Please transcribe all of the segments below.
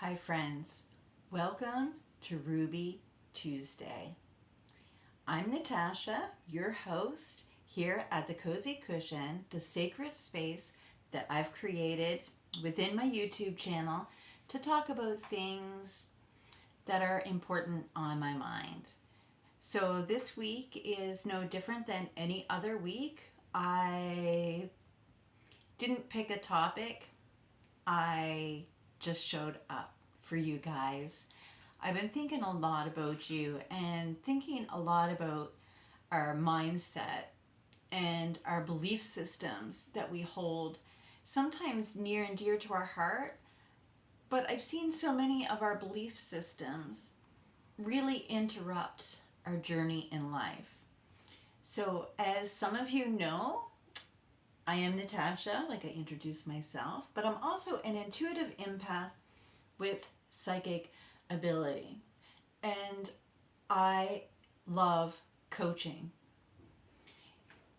Hi, friends. Welcome to Ruby Tuesday. I'm Natasha, your host here at the Cozy Cushion, the sacred space that I've created within my YouTube channel to talk about things that are important on my mind. So, this week is no different than any other week. I didn't pick a topic, I just showed up for you guys. I've been thinking a lot about you and thinking a lot about our mindset and our belief systems that we hold sometimes near and dear to our heart. But I've seen so many of our belief systems really interrupt our journey in life. So, as some of you know, I am Natasha, like I introduced myself, but I'm also an intuitive empath with psychic ability. And I love coaching.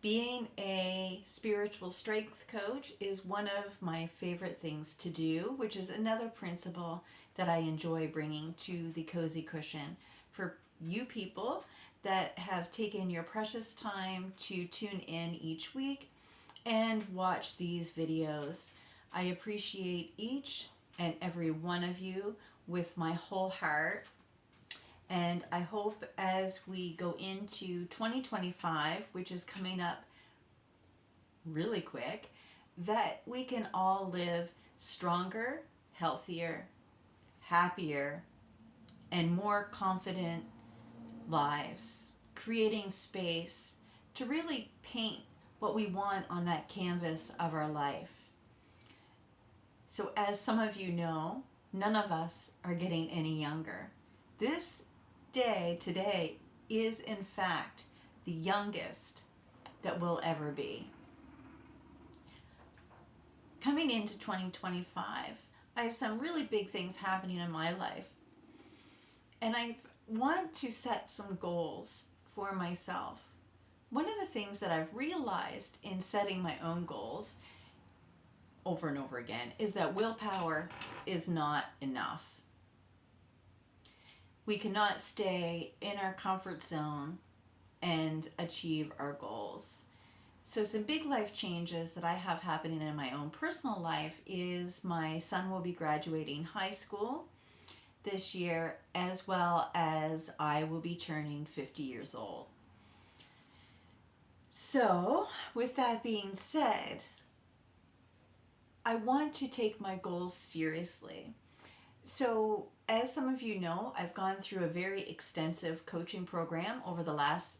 Being a spiritual strength coach is one of my favorite things to do, which is another principle that I enjoy bringing to the Cozy Cushion for you people that have taken your precious time to tune in each week and watch these videos. I appreciate each and every one of you with my whole heart. And I hope as we go into 2025, which is coming up really quick, that we can all live stronger, healthier, happier, and more confident lives, creating space to really paint what we want on that canvas of our life. So, as some of you know, none of us are getting any younger. This day today is, in fact, the youngest that we'll ever be. Coming into 2025, I have some really big things happening in my life, and I want to set some goals for myself. One of the things that I've realized in setting my own goals over and over again is that willpower is not enough. We cannot stay in our comfort zone and achieve our goals. So some big life changes that I have happening in my own personal life is my son will be graduating high school this year, as well as I will be turning 50 years old. So, with that being said, I want to take my goals seriously. So, as some of you know, I've gone through a very extensive coaching program over the last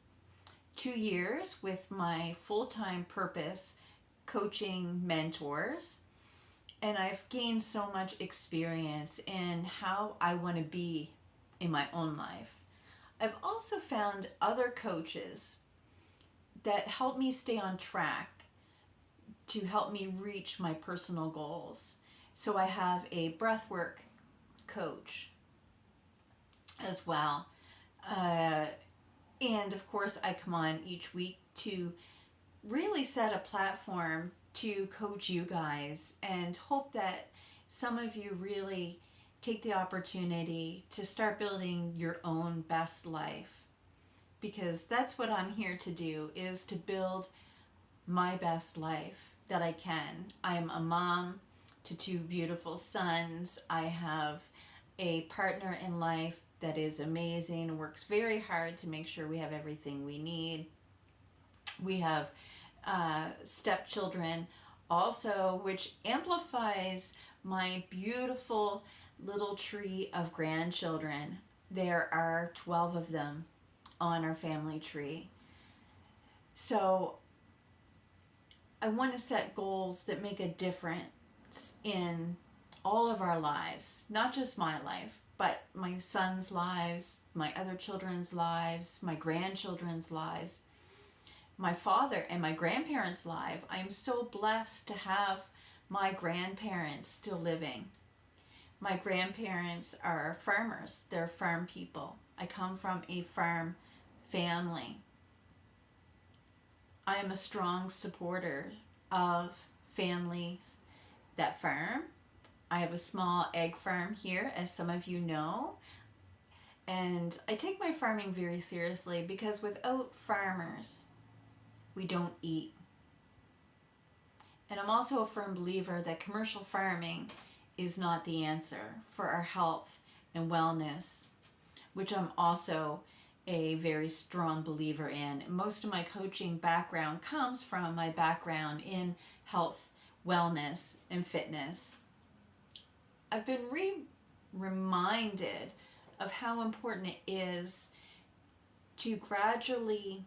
2 years with my full-time purpose coaching mentors. And I've gained so much experience in how I want to be in my own life. I've also found other coaches that help me stay on track to help me reach my personal goals. So I have a breathwork coach as well. And of course, I come on each week to really set a platform to coach you guys and hope that some of you really take the opportunity to start building your own best life, because that's what I'm here to do, is to build my best life that I can. I'm a mom to two beautiful sons. I have a partner in life that is amazing, works very hard to make sure we have everything we need. We have stepchildren also, which amplifies my beautiful little tree of grandchildren. There are 12 of them on our family tree. So I want to set goals that make a difference in all of our lives, not just my life, but my son's lives, my other children's lives, my grandchildren's lives, my father and my grandparents' life. I am so blessed to have my grandparents still living. My grandparents are farmers. They're farm people. I come from a farm family. I am a strong supporter of families that farm I have a small egg farm here, as some of you know, and I take my farming very seriously because without farmers, we don't eat. And I'm also a firm believer that commercial farming is not the answer for our health and wellness, which I'm also a very strong believer in. Most of my coaching background comes from my background in health, wellness, and fitness. I've been reminded of how important it is to gradually,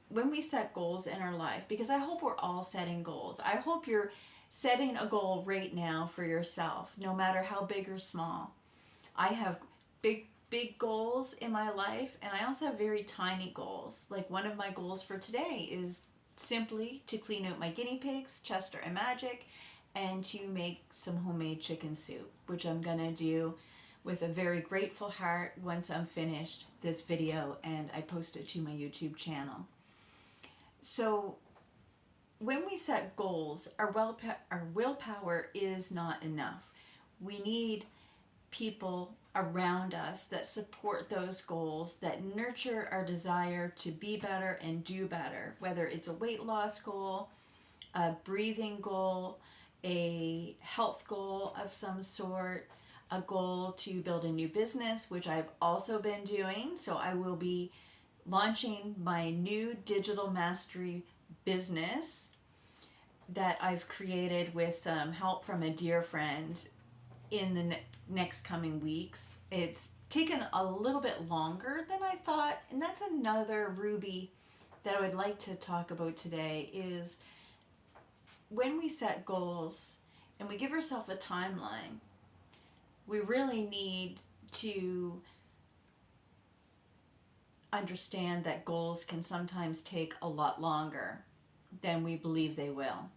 when we set goals in our life, because I hope we're all setting goals. I hope you're setting a goal right now for yourself, no matter how big or small. I have big goals in my life, and I also have very tiny goals. Like, one of my goals for today is simply to clean out my guinea pigs, Chester and Magic, and to make some homemade chicken soup, which I'm gonna do with a very grateful heart once I'm finished this video and I post it to my YouTube channel. So when we set goals, our willpower is not enough. We need people around us that support those goals, that nurture our desire to be better and do better, whether it's a weight loss goal, a breathing goal, a health goal of some sort, a goal to build a new business, which I've also been doing. So I will be launching my new digital mastery business that I've created with some help from a dear friend in the next coming weeks. It's taken a little bit longer than I thought, and that's another Ruby that I would like to talk about today. Is when we set goals and we give ourselves a timeline, we really need to understand that goals can sometimes take a lot longer than we believe they will.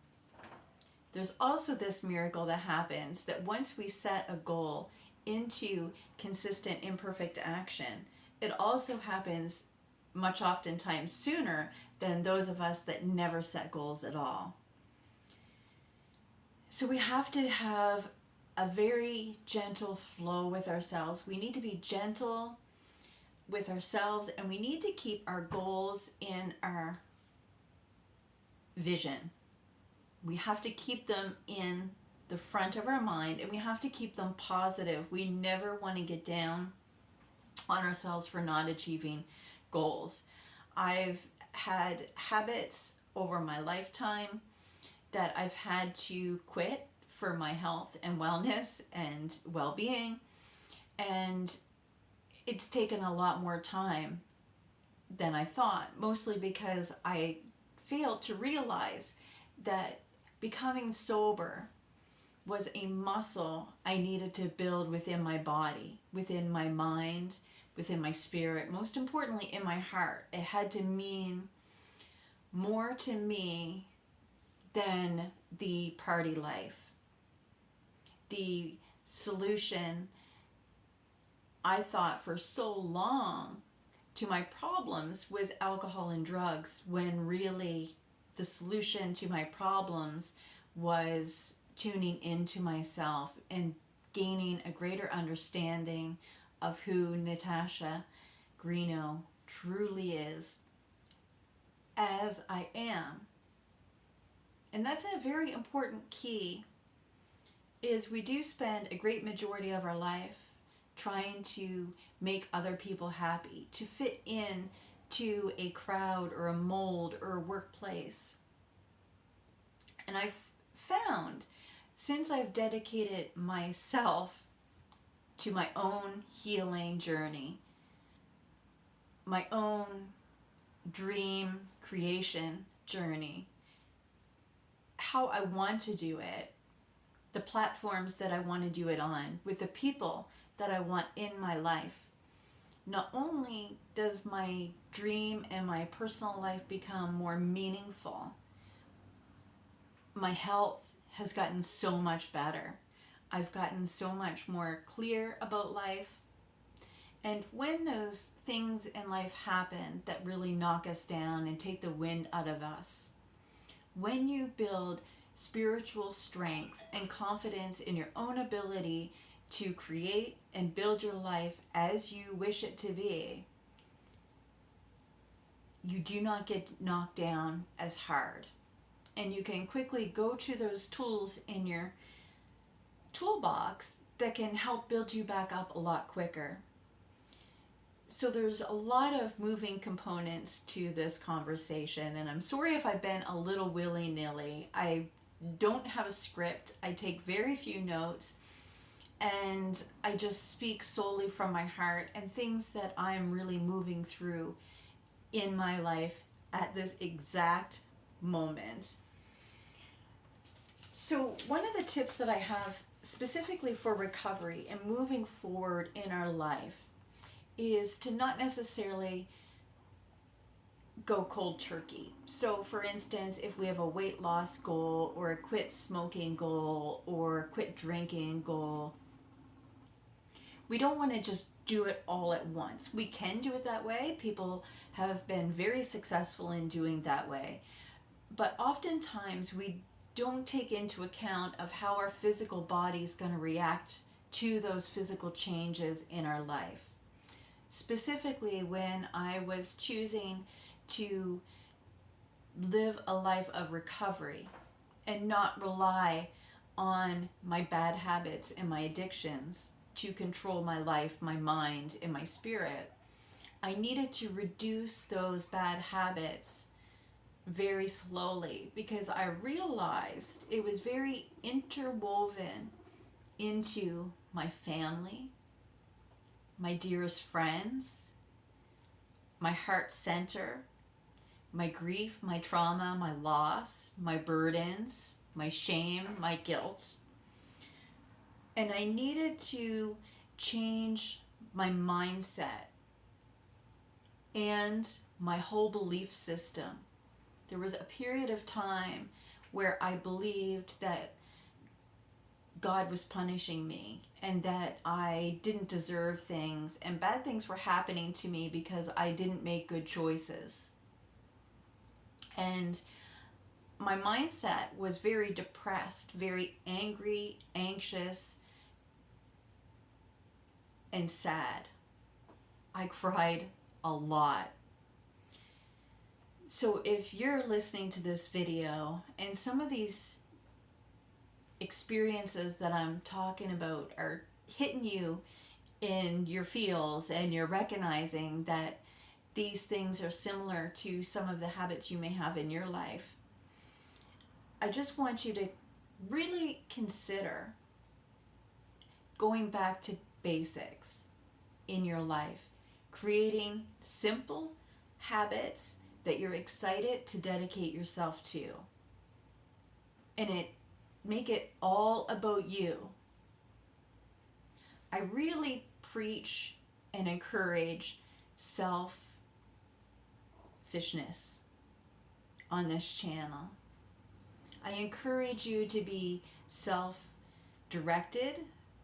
There's also this miracle that happens that once we set a goal into consistent imperfect action, it also happens much oftentimes sooner than those of us that never set goals at all. So we have to have a very gentle flow with ourselves. We need to be gentle with ourselves, and we need to keep our goals in our vision. We have to keep them in the front of our mind, and we have to keep them positive. We never want to get down on ourselves for not achieving goals. I've had habits over my lifetime that I've had to quit for my health and wellness and well-being, and it's taken a lot more time than I thought, mostly because I failed to realize that becoming sober was a muscle I needed to build within my body, within my mind, within my spirit, most importantly in my heart. It had to mean more to me than the party life. The solution, I thought for so long, to my problems was alcohol and drugs, when really the solution to my problems was tuning into myself and gaining a greater understanding of who Natasha Greeno truly is as I am. And that's a very important key, is we do spend a great majority of our life trying to make other people happy, to fit in to a crowd or a mold or a workplace. And I've found, since I've dedicated myself to my own healing journey, my own dream creation journey, how I want to do it, the platforms that I want to do it on, with the people that I want in my life, not only does my dream and my personal life become more meaningful, my health has gotten so much better. I've gotten so much more clear about life. And when those things in life happen that really knock us down and take the wind out of us, when you build spiritual strength and confidence in your own ability to create and build your life as you wish it to be, you do not get knocked down as hard. And you can quickly go to those tools in your toolbox that can help build you back up a lot quicker. So there's a lot of moving components to this conversation, and I'm sorry if I've been a little willy-nilly. I don't have a script. I take very few notes, and I just speak solely from my heart and things that I'm really moving through in my life at this exact moment. So one of the tips that I have specifically for recovery and moving forward in our life is to not necessarily go cold turkey. So for instance, if we have a weight loss goal or a quit smoking goal or a quit drinking goal, we don't want to just do it all at once. We can do it that way. People have been very successful in doing that way. But oftentimes we don't take into account of how our physical body is going to react to those physical changes in our life. Specifically, when I was choosing to live a life of recovery and not rely on my bad habits and my addictions to control my life, my mind, and my spirit, I needed to reduce those bad habits very slowly because I realized it was very interwoven into my family, my dearest friends, my heart center, my grief, my trauma, my loss, my burdens, my shame, my guilt. And I needed to change my mindset and my whole belief system. There was a period of time where I believed that God was punishing me and that I didn't deserve things and bad things were happening to me because I didn't make good choices. And my mindset was very depressed, very angry, anxious, and sad. I cried a lot. So if you're listening to this video and some of these experiences that I'm talking about are hitting you in your feels and you're recognizing that these things are similar to some of the habits you may have in your life, I just want you to really consider going back to basics in your life, creating simple habits that you're excited to dedicate yourself to, and make it all about you. I really preach and encourage selfishness on this channel. I encourage you to be self-directed,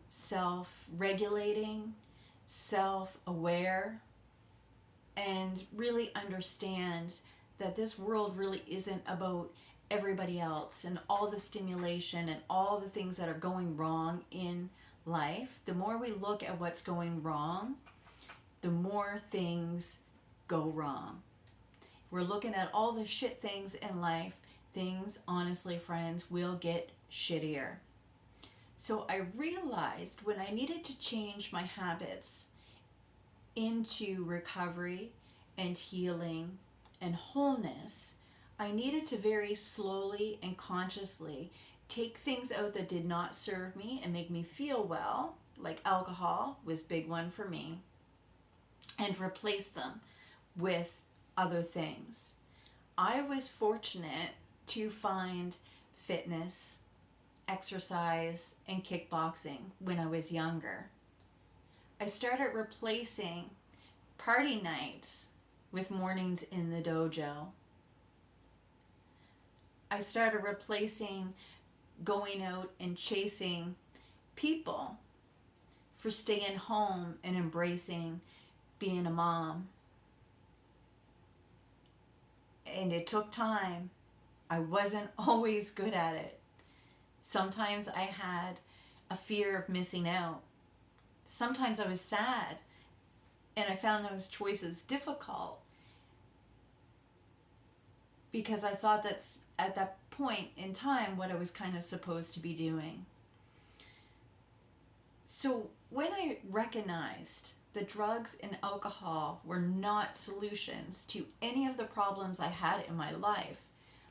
self-regulating, self-aware, and really understand that this world really isn't about everybody else and all the stimulation and all the things that are going wrong in life. The more we look at what's going wrong, the more things go wrong. If we're looking at all the shit things in life, things, honestly, friends, will get shittier. So I realized when I needed to change my habits into recovery and healing and wholeness, I needed to very slowly and consciously take things out that did not serve me and make me feel well, like alcohol was a big one for me, and replace them with other things. I was fortunate to find fitness, exercise, and kickboxing when I was younger. I started replacing party nights with mornings in the dojo. I started replacing going out and chasing people for staying home and embracing being a mom. And it took time. I wasn't always good at it. Sometimes I had a fear of missing out. Sometimes I was sad and I found those choices difficult because I thought that's at that point in time what I was kind of supposed to be doing. So when I recognized that drugs and alcohol were not solutions to any of the problems I had in my life,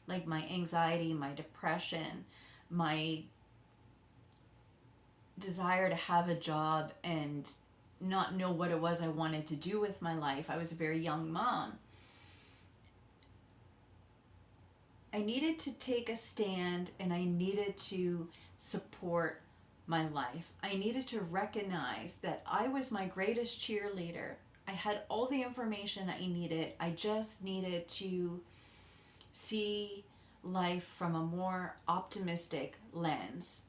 like my anxiety, my depression, my desire to have a job and not know what it was I wanted to do with my life. I was a very young mom. I needed to take a stand and I needed to support my life. I needed to recognize that I was my greatest cheerleader. I had all the information I needed. I just needed to see life from a more optimistic lens.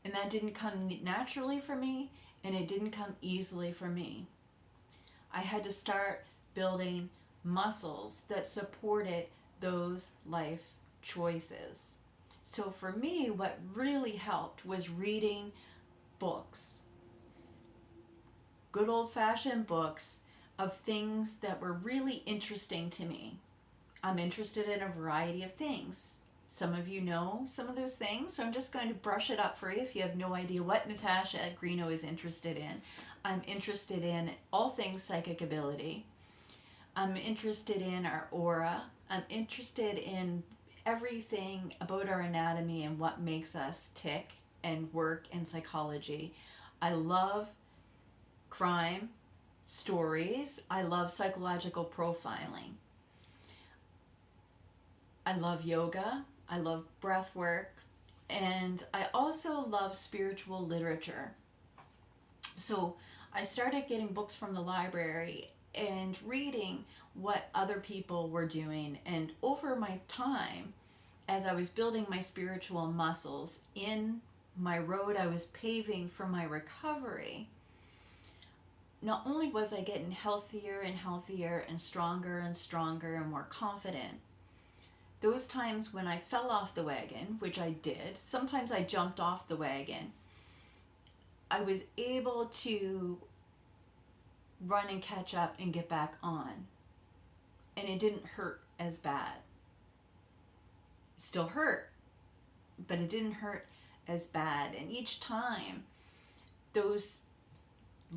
And that didn't come naturally for me, and it didn't come easily for me. I had to start building muscles that supported those life choices. So for me, what really helped was reading books. Good old-fashioned books of things that were really interesting to me. I'm interested in a variety of things. Some of you know some of those things, so I'm just going to brush it up for you if you have no idea what Natasha Greeno is interested in. I'm interested in all things psychic ability. I'm interested in our aura. I'm interested in everything about our anatomy and what makes us tick and work in psychology. I love crime stories. I love psychological profiling. I love yoga. I love breath work. And I also love spiritual literature. So I started getting books from the library and reading what other people were doing. And over my time, as I was building my spiritual muscles in my road I was paving for my recovery, not only was I getting healthier and healthier and stronger and more confident, those times when I fell off the wagon, which I did, sometimes I jumped off the wagon, I was able to run and catch up and get back on. And it didn't hurt as bad. It still hurt, but it didn't hurt as bad. And each time those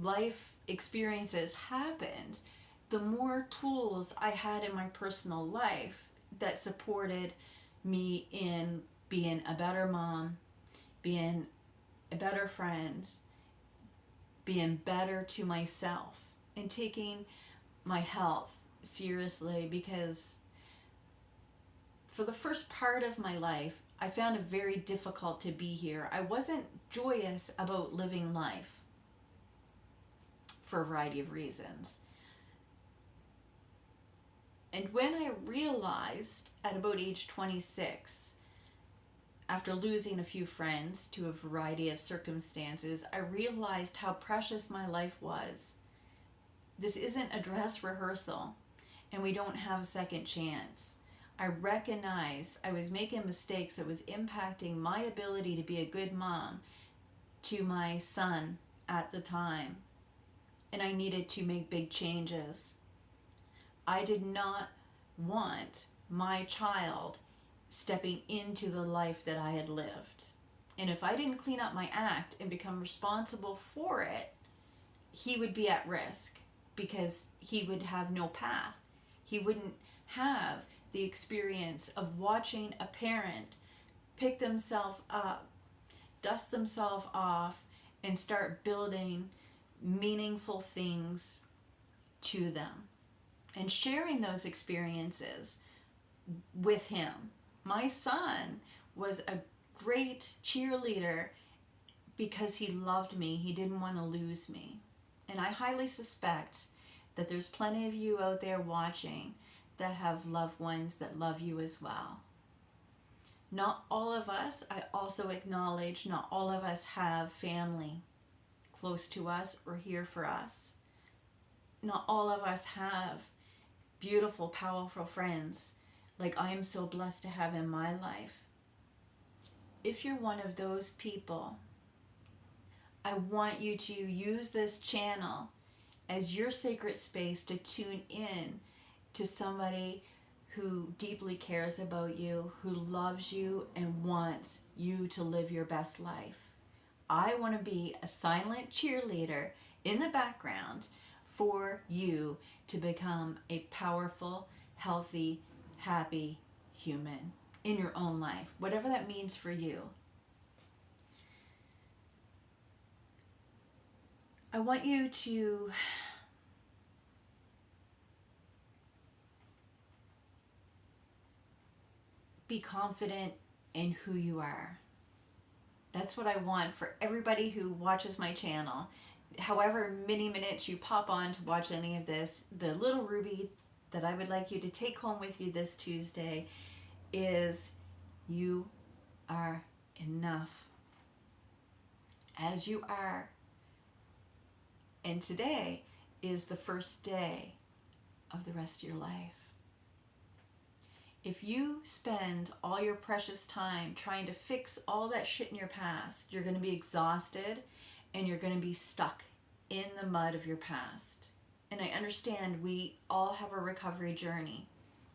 life experiences happened, the more tools I had in my personal life that supported me in being a better mom, being a better friend, being better to myself, and taking my health seriously, because for the first part of my life, I found it very difficult to be here. I wasn't joyous about living life for a variety of reasons. And when I realized at about age 26, after losing a few friends to a variety of circumstances, I realized how precious my life was. This isn't a dress rehearsal, and we don't have a second chance. I recognized I was making mistakes that was impacting my ability to be a good mom to my son at the time, and I needed to make big changes. I did not want my child stepping into the life that I had lived. And if I didn't clean up my act and become responsible for it, he would be at risk because he would have no path. He wouldn't have the experience of watching a parent pick themselves up, dust themselves off, and start building meaningful things to them and sharing those experiences with him. My son was a great cheerleader because he loved me. He didn't want to lose me. And I highly suspect that there's plenty of you out there watching that have loved ones that love you as well. Not all of us, I also acknowledge, not all of us have family close to us or here for us. Not all of us have beautiful, powerful friends like I am so blessed to have in my life. if you're one of those people, I want you to use this channel as your sacred space to tune in to somebody who deeply cares about you, who loves you, and wants you to live your best life. I want to be a silent cheerleader in the background for you to become a powerful, healthy, happy human in your own life, whatever that means for you. I want you to be confident in who you are. That's what I want for everybody who watches my channel. However many minutes you pop on to watch any of this, the little Ruby that I would like you to take home with you this Tuesday is you are enough as you are. And today is the first day of the rest of your life. If you spend all your precious time trying to fix all that shit in your past, you're going to be exhausted and you're going to be stuck in the mud of your past. And I understand we all have a recovery journey,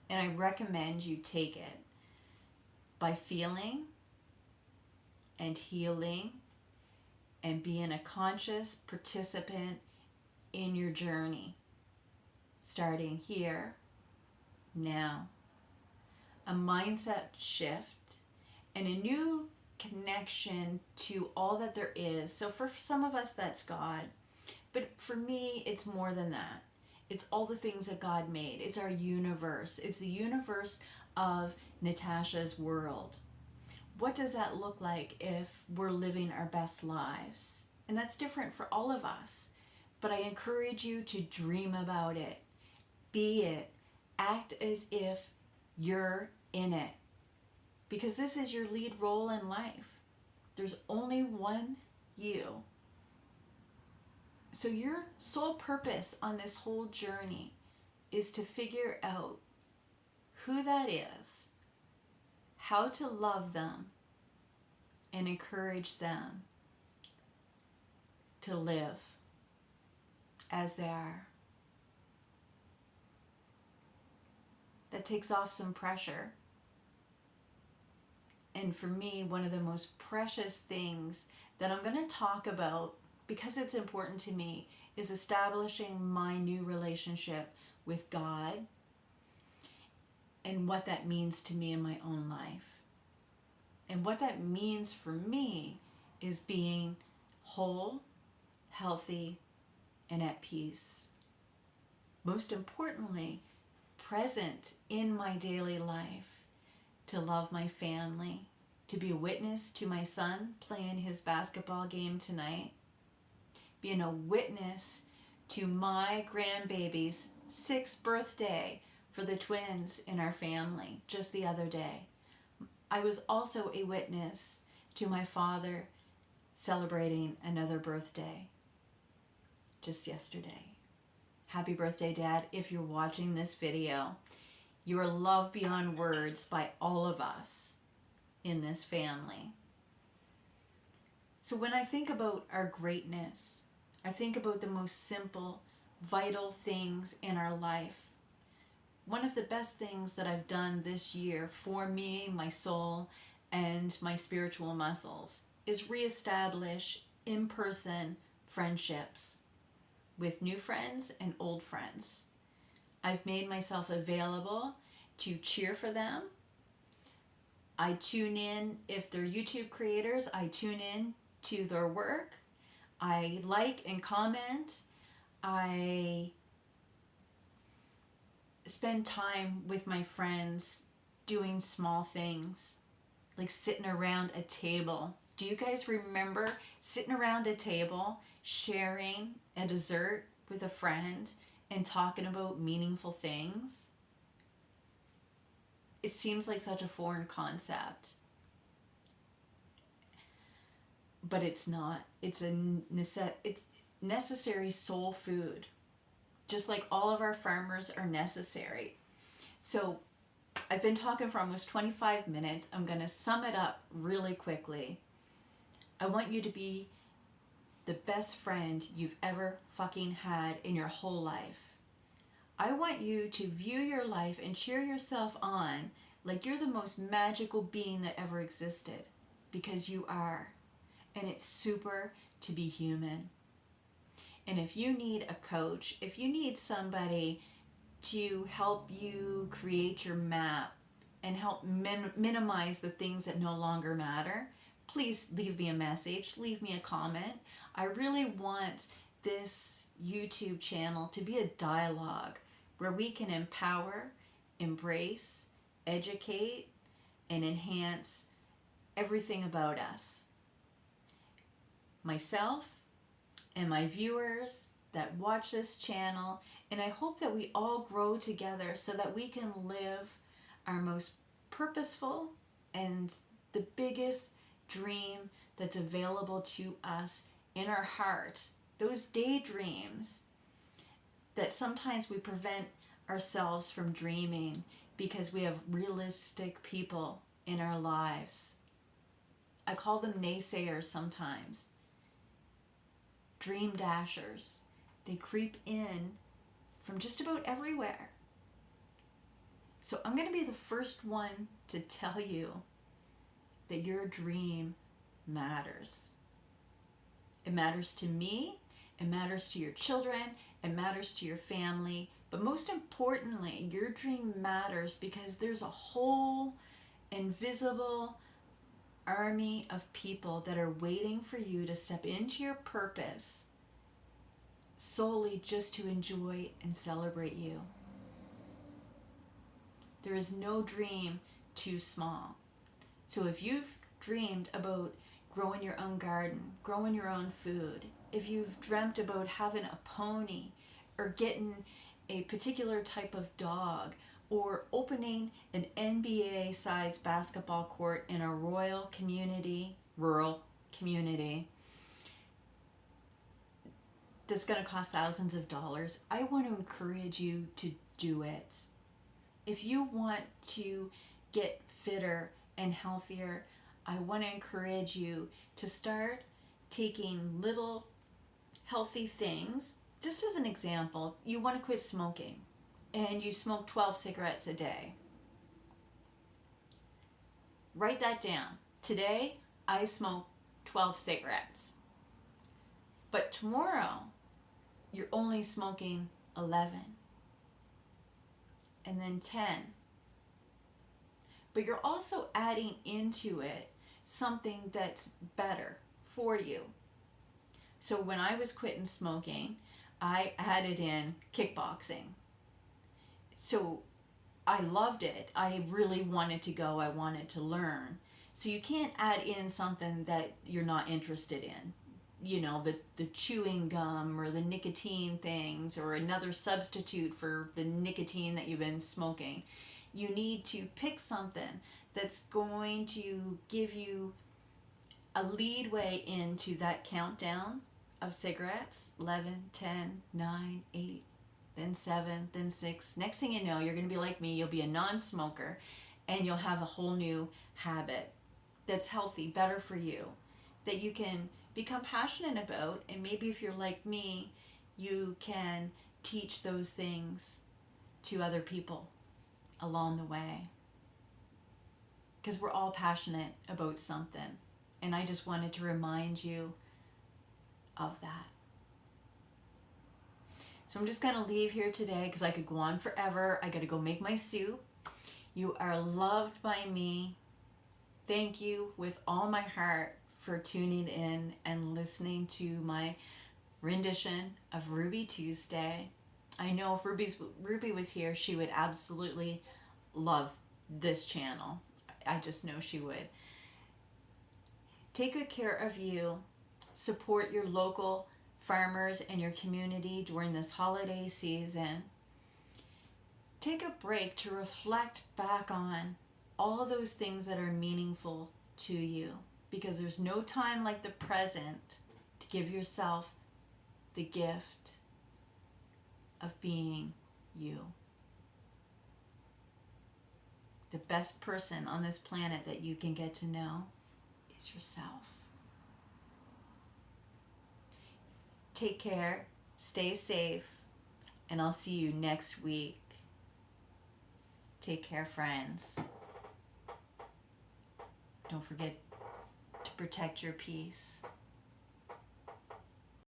and I recommend you take it by feeling and healing and being a conscious participant in your journey, starting here, now. A mindset shift and a new connection to all that there is. So for some of us, that's God. But for me, it's more than that. It's all the things that God made. It's our universe. It's the universe of Natasha's world. What does that look like if we're living our best lives? And that's different for all of us. But I encourage you to dream about it. Be it. Act as if you're in it. Because this is your lead role in life. There's only one you. So your sole purpose on this whole journey is to figure out who that is, how to love them, and encourage them to live as they are. That takes off some pressure. And for me, one of the most precious things that I'm going to talk about, because it's important to me, is establishing my new relationship with God and what that means to me in my own life. And what that means for me is being whole, healthy, and at peace. Most importantly, present in my daily life, to love my family, to be a witness to my son playing his basketball game tonight, being a witness to my grandbaby's 6th birthday for the twins in our family just the other day. I was also a witness to my father celebrating another birthday just yesterday. Happy birthday, Dad, if you're watching this video. You are loved beyond words by all of us in this family. So when I think about our greatness, I think about the most simple, vital things in our life. One of the best things that I've done this year for me, my soul, and my spiritual muscles is reestablish in-person friendships with new friends and old friends. I've made myself available to cheer for them. I tune in, if they're YouTube creators, I tune in to their work. I like and comment. I spend time with my friends doing small things, like sitting around a table. Do you guys remember sitting around a table, sharing a dessert with a friend and talking about meaningful things? It seems like such a foreign concept, but it's not. It's it's necessary soul food, just like all of our farmers are necessary. So I've been talking for almost 25 minutes. I'm going to sum it up really quickly. I want you to be the best friend you've ever fucking had in your whole life. I want you to view your life and cheer yourself on like you're the most magical being that ever existed, because you are. And it's super to be human. And if you need a coach, if you need somebody to help you create your map and help minimize the things that no longer matter, please leave me a message, leave me a comment. I really want this YouTube channel to be a dialogue where we can empower, embrace, educate, and enhance everything about us. Myself and my viewers that watch this channel, and I hope that we all grow together so that we can live our most purposeful and the biggest dream that's available to us in our heart. Those daydreams that sometimes we prevent ourselves from dreaming because we have realistic people in our lives. I call them naysayers sometimes. Dream dashers. They creep in from just about everywhere. So I'm going to be the first one to tell you that your dream matters. It matters to me, it matters to your children, it matters to your family, but most importantly, your dream matters because there's a whole invisible army of people that are waiting for you to step into your purpose solely just to enjoy and celebrate you. There is no dream too small. So if you've dreamed about growing your own garden, growing your own food, if you've dreamt about having a pony or getting a particular type of dog or opening an NBA-sized basketball court in a rural community that's going to cost thousands of dollars, I want to encourage you to do it. If you want to get fitter and healthier, I want to encourage you to start taking little healthy things. Just as an example, you want to quit smoking and you smoke 12 cigarettes a day. Write that down. Today, I smoke 12 cigarettes. But tomorrow, you're only smoking 11. And then 10. But you're also adding into it something that's better for you. So when I was quitting smoking, I added in kickboxing. So I loved it. I really wanted to go. I wanted to learn. So you can't add in something that you're not interested in. You know, the chewing gum or the nicotine things or another substitute for the nicotine that you've been smoking. You need to pick something that's going to give you a lead way into that countdown of cigarettes. 11, 10, 9, 8, then 7, then 6. Next thing you know, you're going to be like me. You'll be a non-smoker and you'll have a whole new habit that's healthy, better for you, that you can become passionate about. And maybe if you're like me, you can teach those things to other people along the way. Because we're all passionate about something. And I just wanted to remind you of that. So I'm just going to leave here today because I could go on forever. I got to go make my soup. You are loved by me. Thank you with all my heart for tuning in and listening to my rendition of Ruby Tuesday. I know if Ruby was here, she would absolutely love this channel. I just know she would. Take good care of you. Support your local farmers and your community during this holiday season. Take a break to reflect back on all those things that are meaningful to you, because there's no time like the present to give yourself the gift of being you. The best person on this planet that you can get to know is yourself. Take care, stay safe, and I'll see you next week. Take care, friends. Don't forget to protect your peace.